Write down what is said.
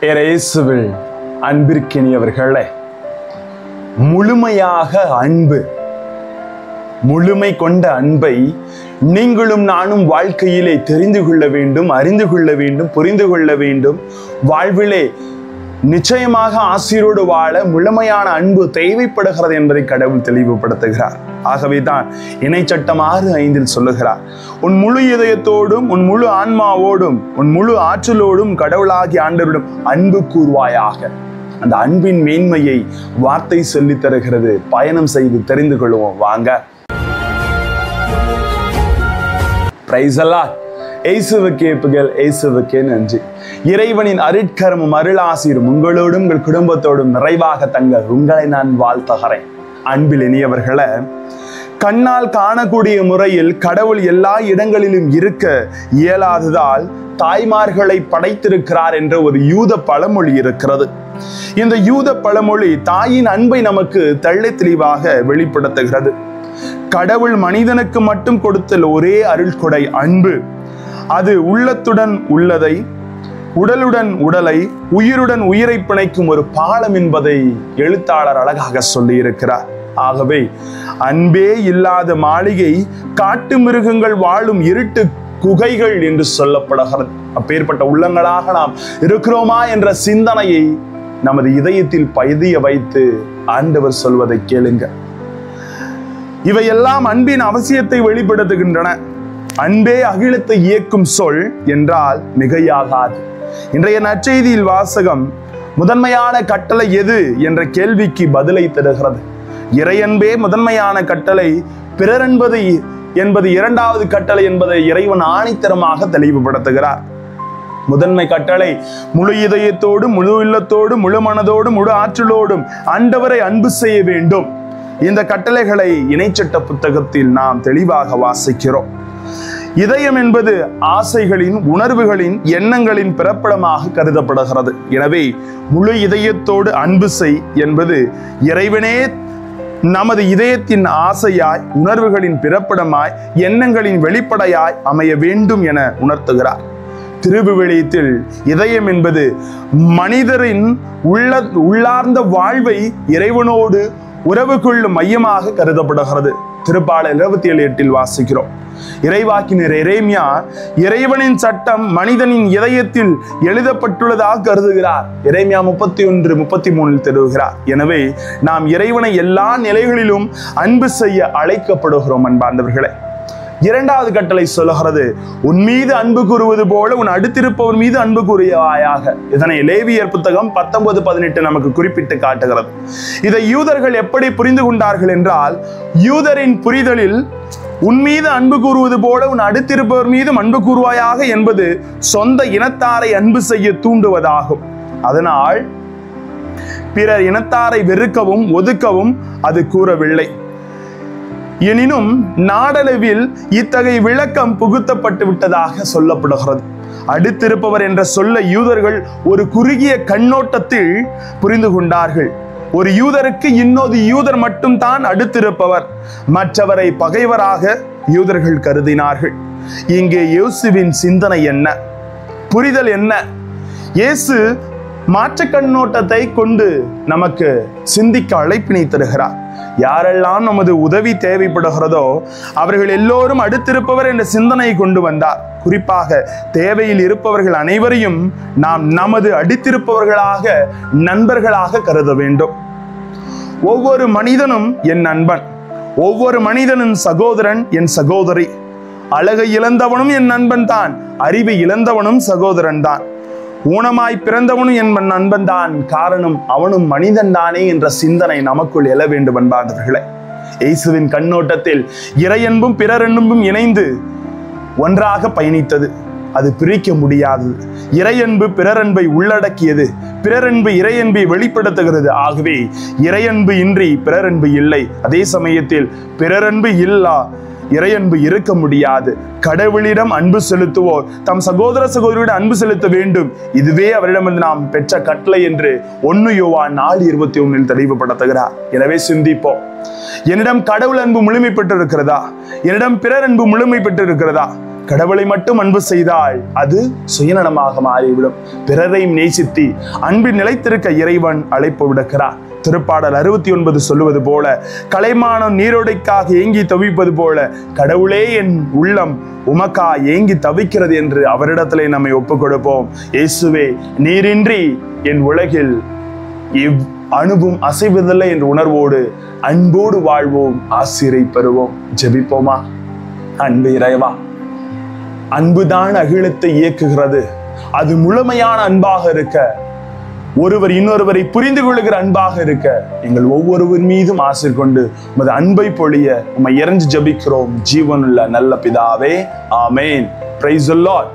இயேசுவில் அன்பிற்கினியவர்களே, முழுமையாக அன்பு, முழுமை கொண்ட அன்பை நீங்களும் நானும் வாழ்க்கையிலே தெரிந்து கொள்ள வேண்டும், அறிந்து கொள்ள வேண்டும், புரிந்து கொள்ள வேண்டும். வாழ்விலே நிச்சயமாக ஆசீரோடு வாழ முழுமையான அன்பு தேவைப்படுகிறது என்பதை கடவுள் தெளிவுபடுத்துகிறார். ஆகவேதான் இணைச்சட்டம் 6:5 சொல்லுகிறார், உன் முழு இதயத்தோடும் உன் முழு ஆன்மாவோடும் உன் முழு ஆற்றலோடும் கடவுளாகிய ஆண்டவரிடம் அன்பு கூர்வாயாக. அந்த அன்பின் மேன்மையை வார்த்தை சொல்லி தருகிறது. பயணம் செய்து தெரிந்து கொள்வோம் வாங்க. பிரைஸ் அல்லாஹ். இயேசுவுக்கே புகழ், இயேசுவுக்கே நன்றி. இறைவனின் அருட்கரமும் அருளாசீரும் உங்களோடும் உங்கள் குடும்பத்தோடும் நிறைவாக தங்க உங்களை நான் வாழ்த்துகிறேன். அன்பில் இனியவர்களே, கண்ணால் காணக்கூடிய முறையில் கடவுள் எல்லா இடங்களிலும் இருக்க இயலாததால் தாய்மார்களை படைத்திருக்கிறார் என்ற ஒரு யூத பழமொழி இருக்கிறது. இந்த யூத பழமொழி தாயின் அன்பை நமக்கு தெள்ளத் தெளிவாக வெளிப்படுத்துகிறது. கடவுள் மனிதனுக்கு மட்டும் கொடுத்த ஒரே அருள்கொடை அன்பு. அது உள்ளத்துடன் உள்ளதை, உடலுடன் உடலை, உயிருடன் உயிரை பிணைக்கும் ஒரு பாலம் என்பதை எழுத்தாளர் அழகாக சொல்லி இருக்கிறார். ஆகவே அன்பே இல்லாத மாளிகை காட்டு மிருகங்கள் வாழும் இருட்டு குகைகள் என்று சொல்லப்படுகிறது. அப்பேற்பட்ட உள்ளங்களாக நாம் இருக்கிறோமா என்ற சிந்தனையை நமது இதயத்தில் பதிய வைத்து ஆண்டவர் சொல்வதை கேளுங்க. இவையெல்லாம் அன்பின் அவசியத்தை வெளிப்படுத்துகின்றன. அன்பே அகிலத்தை இயக்கும் சொல் என்றால் மிகையாகாது. இன்றைய நற்செய்தியில் வாசகம் முதன்மையான கட்டளை எது என்ற கேள்விக்கு பதிலை தருகிறது. இறையன்பே முதன்மையான கட்டளை, பிறர் என்பது இரண்டாவது கட்டளை என்பதை இறைவன் ஆணித்தரமாக தெளிவுபடுத்துகிறார். முதன்மை கட்டளை முழு இதயத்தோடும் முழு இல்லத்தோடும் முழு மனதோடும் முழு ஆற்றலோடும் ஆண்டவரை அன்பு செய்ய வேண்டும். இந்த கட்டளைகளை இணைச்சட்ட புத்தகத்தில் நாம் தெளிவாக வாசிக்கிறோம். இதயம் என்பது ஆசைகளின், உணர்வுகளின், எண்ணங்களின் பிறப்பிடமாக கருதப்படுகிறது. எனவே முழு இதயத்தோடு அன்பு செய் என்பது இறைவனே நமது இதயத்தின் ஆசையாய், உணர்வுகளின் பிறப்பிடமாய், எண்ணங்களின் வெளிப்படையாய் அமைய வேண்டும் என உணர்த்துகிறார். திருவிவிலியத்தில் இதயம் என்பது மனிதரின் உள்ளார்ந்த வாழ்வை இறைவனோடு உறவு கொள்ளும் மையமாக கருதப்படுகிறது. திருப்பாடல் 27:8 வாசிக்கிறோம். இறைவாக்கினர் எரேமியா இறைவனின் சட்டம் மனிதனின் இதயத்தில் எழுதப்பட்டுள்ளதாக கருதுகிறார். எரேமியா 31:33 தெரிவிக்கிறார். எனவே நாம் இறைவனை எல்லா நிலைகளிலும் அன்பு செய்ய அழைக்கப்படுகிறோம். அன்பார்ந்தவர்களே, இரண்டாவது கட்டளை சொல்லுகிறது, உன் மீது அன்பு கூறுவது போல உன் அடுத்திருப்பவர் மீது அன்பு கூறுவாயாக. இதனை லேவியர் புத்தகம் 19:18 நமக்கு குறிப்பிட்டு காட்டுகிறது. இதை யூதர்கள் எப்படி புரிந்து கொண்டார்கள் என்றால், யூதரின் புரிதலில் உன் மீது அன்பு கூறுவது போல உன் அடுத்திருப்பவர் மீதும் அன்பு கூறுவாயாக என்பது சொந்த இனத்தாரை அன்பு செய்ய தூண்டுவதாகும். அதனால் பிறர் இனத்தாரை வெறுக்கவும் ஒதுக்கவும் அது கூறவில்லை. எனினும் நாடளவில் இத்தகைய விளக்கம் புகுத்தப்பட்டு விட்டதாக சொல்லப்படுகிறது. அடுத்திருப்பவர் என்ற சொல்ல யூதர்கள் ஒரு குறுகிய கண்ணோட்டத்தில் புரிந்து கொண்டார்கள். ஒரு யூதருக்கு இன்னொரு யூதர் மட்டும் தான் அடுத்திருப்பவர், மற்றவரை பகைவராக யூதர்கள் கருதினார்கள். இங்கே இயேசுவின் சிந்தனை என்ன, புரிதல் என்ன? இயேசு மாற்று கண்ணோட்டத்தை கொண்டு நமக்கு சிந்திக்க அழைப்பினை தருகிறார். யாரெல்லாம் நமது உதவி தேவைப்படுகிறதோ அவர்கள் எல்லோரும் அடுத்திருப்பவர் என்ற சிந்தனையை கொண்டு வந்தார். குறிப்பாக தேவையில் இருப்பவர்கள் அனைவரையும் நாம் நமது அடுத்திருப்பவர்களாக, நண்பர்களாக கருத வேண்டும். ஒவ்வொரு மனிதனும் என் நண்பன், ஒவ்வொரு மனிதனும் சகோதரன், என் சகோதரி. அழகை இழந்தவனும் என் நண்பன் தான், அறிவை இழந்தவனும் சகோதரன் தான். ஊனமாய் பிறந்தவனும் என் நண்பன் தான், காரணம் அவனும் மனிதன் தானே என்ற சிந்தனை நமக்குள் எழ வேண்டும். அன்பார்ந்தவர்களே, இயேசுவின் கண்ணோட்டத்தில் இறையன்பும் பிறரன்பும் இணைந்து ஒன்றாக பயணித்தது. அது பிரிக்க முடியாதது. இறையன்பு பிறரன்பை உள்ளடக்கியது, பிறரன்பு இறையன்பை வெளிப்படுத்துகிறது. ஆகவே இறையன்பு இன்றி பிறரன்பு இல்லை. அதே சமயத்தில் பிறரன்பு இல்லா இறையன்பு இருக்க முடியாது. கடவுளிடம் அன்பு செலுத்துவோர் தம் சகோதர சகோதரியிடம் அன்பு செலுத்த வேண்டும். இதுவே அவரிடமிருந்து நாம் பெற்ற கட்டளை என்று 1 யோவான் 4:21 தெளிவுபடுத்துகிறார். எனவே சிந்திப்போம். என்னிடம் கடவுள் அன்பு முழுமை பெற்று இருக்கிறதா? என்னிடம் பிறர் அன்பு முழுமை பெற்று இருக்கிறதா? கடவுளை மட்டும் அன்பு செய்தால் அது சுயநலமாக மாறிவிடும். பிறரையும் நேசித்து அன்பில் நிலைத்திருக்க இறைவன் அழைப்பு விடுக்கிறார். திருப்பாடல் 69 சொல்லுவது போல, கலைமானம் நீரோடைக்காக ஏங்கி தவிப்பது போல கடவுளே என் உள்ளம் உமக்கா ஏங்கி தவிக்கிறது என்று அவரிடத்திலே நம்மை ஒப்புக் கொடுப்போம். இயேசுவே, நீரின்றி என் உலகில் அணுவும் அசைவதில்லை என்ற உணர்வோடு அன்போடு வாழ்வோம், ஆசிரை பெறுவோம். ஜெபிப்போமா? அன்பு இறைவா, அன்புதான் அகிலத்தை இயக்குகிறது. அது முழுமையான அன்பாக இருக்க, ஒருவர் இன்னொருவரை புரிந்து கொள்ளுகிற அன்பாக இருக்க, எங்கள் ஒவ்வொருவர் மீதும் ஆசை கொண்டு உமது அன்பை பொழிய உம்மை இறைஞ்சி ஜெபிக்கிறோம் ஜீவனுள்ள நல்ல பிதாவே. ஆமேன். Praise the Lord.